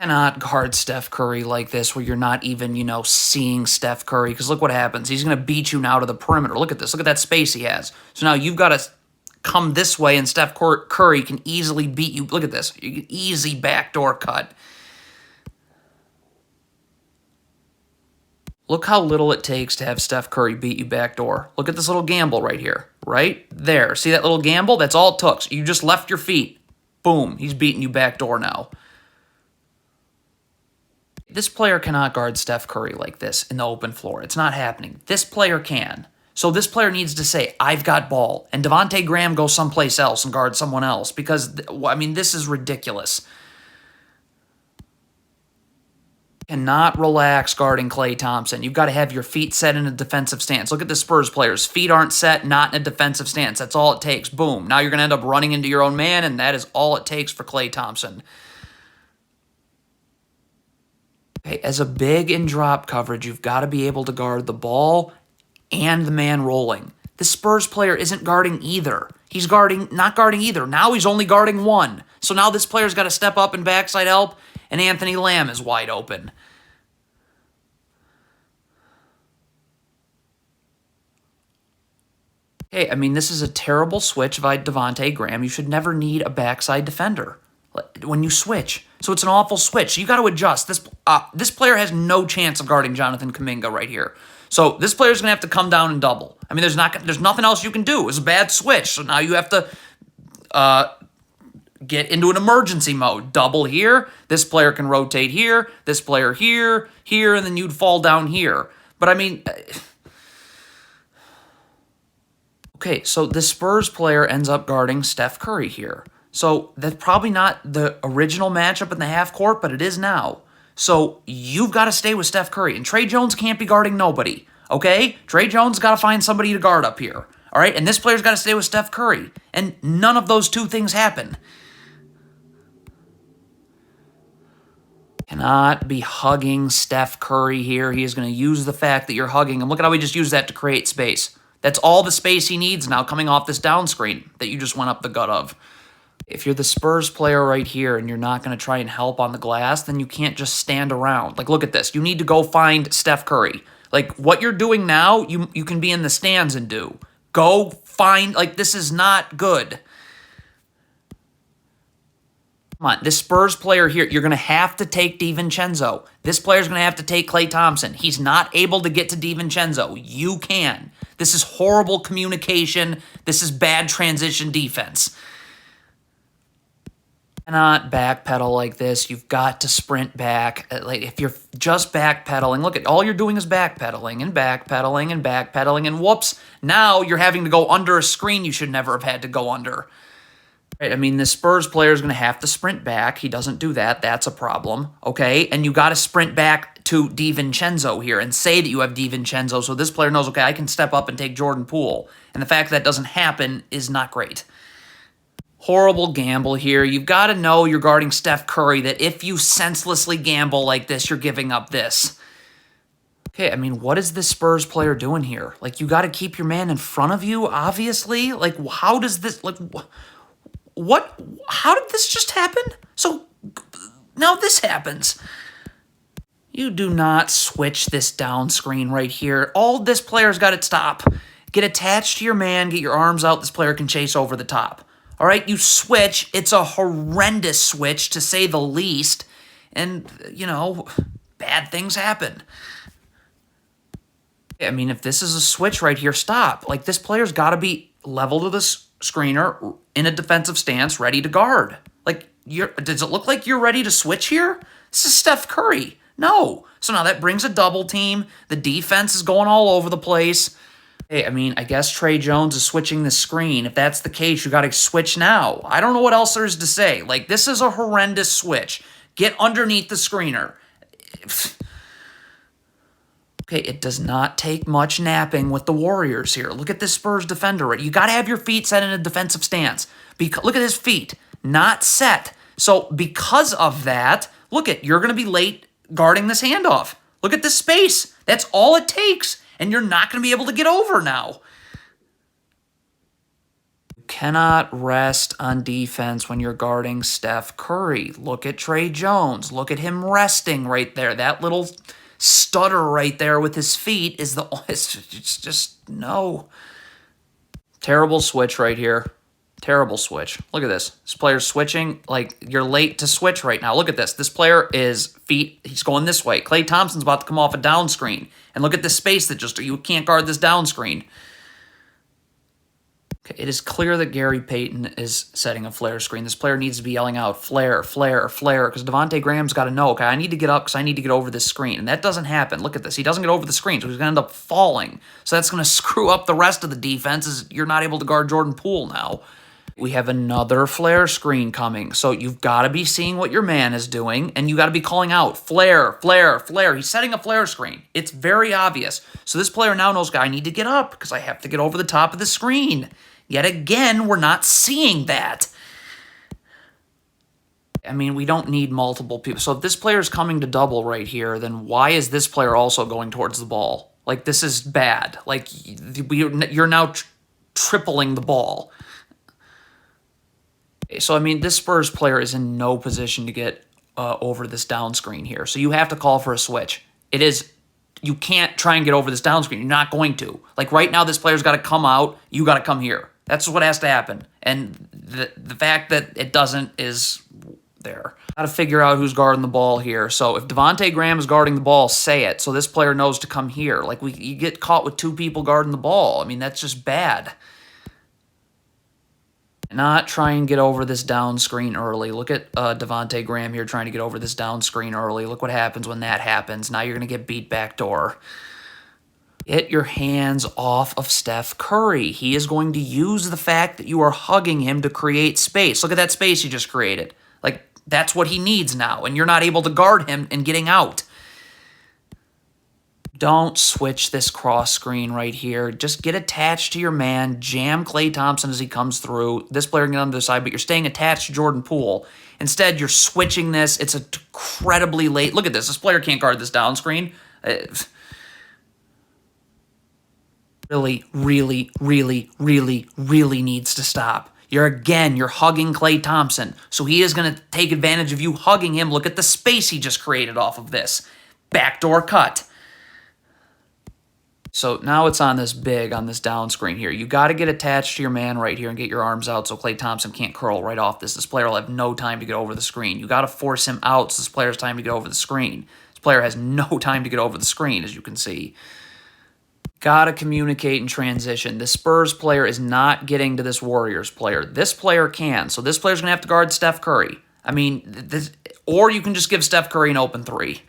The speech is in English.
Cannot guard Steph Curry like this where you're not even, seeing Steph Curry. Because look what happens. He's going to beat you now to the perimeter. Look at this. Look at that space he has. So now you've got to come this way, and Steph Curry can easily beat you. Look at this. Easy backdoor cut. Look how little it takes to have Steph Curry beat you backdoor. Look at this little gamble right here. Right there. See that little gamble? That's all it took. So you just left your feet. Boom. He's beating you backdoor now. This player cannot guard Steph Curry like this in the open floor. It's not happening. This player can. So this player needs to say, I've got ball. And Devontae Graham goes someplace else and guards someone else. Because, this is ridiculous. Cannot relax guarding Klay Thompson. You've got to have your feet set in a defensive stance. Look at the Spurs players. Feet aren't set, not in a defensive stance. That's all it takes. Boom. Now you're going to end up running into your own man, and that is all it takes for Klay Thompson. Okay, as a big in drop coverage, you've got to be able to guard the ball and the man rolling. The Spurs player isn't guarding either. He's not guarding either. Now he's only guarding one. So now this player's got to step up and backside help, and Anthony Lamb is wide open. Hey, this is a terrible switch by Devontae Graham. You should never need a backside defender when you switch. So it's an awful switch. You got to adjust. This player has no chance of guarding Jonathan Kuminga right here. So this player's going to have to come down and double. There's nothing else you can do. It's a bad switch. So now you have to get into an emergency mode. Double here. This player can rotate here. This player here, and then you'd fall down here. But okay, so the Spurs player ends up guarding Steph Curry here. So that's probably not the original matchup in the half court, but it is now. So you've got to stay with Steph Curry. And Tre Jones can't be guarding nobody, okay? Tre Jones got to find somebody to guard up here, all right? And this player's got to stay with Steph Curry. And none of those two things happen. Cannot be hugging Steph Curry here. He is going to use the fact that you're hugging him. Look at how he just used that to create space. That's all the space he needs now coming off this down screen that you just went up the gut of. If you're the Spurs player right here and you're not going to try and help on the glass, then you can't just stand around. Look at this. You need to go find Steph Curry. What you're doing now, you can be in the stands and do. Go find, this is not good. Come on, this Spurs player here, you're going to have to take DiVincenzo. This player's going to have to take Klay Thompson. He's not able to get to DiVincenzo. You can. This is horrible communication. This is bad transition defense. Cannot backpedal like this. You've got to sprint back. If you're just backpedaling, look at all you're doing is backpedaling and backpedaling and backpedaling, and whoops, now you're having to go under a screen you should never have had to go under. Right? The Spurs player is going to have to sprint back. He doesn't do that. That's a problem, okay? And you got to sprint back to DiVincenzo here and say that you have DiVincenzo so this player knows, okay, I can step up and take Jordan Poole. And the fact that doesn't happen is not great. Horrible gamble here. You've got to know you're guarding Steph Curry, that if you senselessly gamble like this, you're giving up this. Okay, what is this Spurs player doing here? You got to keep your man in front of you, obviously. How does this, what? How did this just happen? So now this happens. You do not switch this down screen right here. All this player's got to stop. Get attached to your man, get your arms out. This player can chase over the top. All right, you switch. It's a horrendous switch, to say the least. And, bad things happen. If this is a switch right here, stop. This player's got to be level to the screener in a defensive stance, ready to guard. Does it look like you're ready to switch here? This is Steph Curry. No. So now that brings a double team. The defense is going all over the place. Hey, I guess Tre Jones is switching the screen. If that's the case, you got to switch now. I don't know what else there is to say. This is a horrendous switch. Get underneath the screener. Okay, it does not take much napping with the Warriors here. Look at this Spurs defender. You got to have your feet set in a defensive stance. Look at his feet. Not set. So because of that, you're going to be late guarding this handoff. Look at this space. That's all it takes. And you're not going to be able to get over now. cannot rest on defense when you're guarding Steph Curry. Look at Trey Jones. Look at him resting right there. That little stutter right there with his feet is it's just no. Terrible switch right here. Terrible switch. Look at this. This player's switching. Like, you're late to switch right now. Look at this. This player is he's going this way. Klay Thompson's about to come off a down screen. And look at this space that you can't guard this down screen. Okay, it is clear that Gary Payton is setting a flare screen. This player needs to be yelling out, flare, flare, flare, because Devontae Graham's got to know, okay, I need to get up because I need to get over this screen. And that doesn't happen. Look at this. He doesn't get over the screen, so he's going to end up falling. So that's going to screw up the rest of the defense as you're not able to guard Jordan Poole now. We have another flare screen coming. So you've got to be seeing what your man is doing, and you got to be calling out, flare, flare, flare. He's setting a flare screen. It's very obvious. So this player now knows, I need to get up because I have to get over the top of the screen. Yet again, we're not seeing that. I mean, we don't need multiple people. So if this player is coming to double right here, then why is this player also going towards the ball? Like, this is bad. Like, you're now tripling the ball. So, I mean, this Spurs player is in no position to get over this down screen here. So you have to call for a switch. You can't try and get over this down screen. You're not going to. Like, right now, this player's got to come out. You got to come here. That's what has to happen. And the fact that it doesn't is there. Got to figure out who's guarding the ball here. So if Devontae Graham is guarding the ball, say it. So this player knows to come here. Like, you get caught with two people guarding the ball. I mean, that's just bad. Not try and get over this down screen early. Look at Devontae Graham here trying to get over this down screen early. Look what happens when that happens. Now you're going to get beat backdoor. Get your hands off of Steph Curry. He is going to use the fact that you are hugging him to create space. Look at that space you just created. Like, that's what he needs now, and you're not able to guard him and getting out. Don't switch this cross screen right here. Just get attached to your man. Jam Klay Thompson as he comes through. This player can get on the other side, but you're staying attached to Jordan Poole. Instead, you're switching this. It's incredibly late. Look at this. This player can't guard this down screen. Really, really, really, really, really needs to stop. You're hugging Klay Thompson. So he is going to take advantage of you hugging him. Look at the space he just created off of this. Backdoor cut. So now it's on this down screen here. You got to get attached to your man right here and get your arms out so Klay Thompson can't curl right off this. This player will have no time to get over the screen. You got to force him out so this player's time to get over the screen. This player has no time to get over the screen, as you can see. Got to communicate and transition. The Spurs player is not getting to this Warriors player. This player can. So this player's going to have to guard Steph Curry. I mean, or you can just give Steph Curry an open three.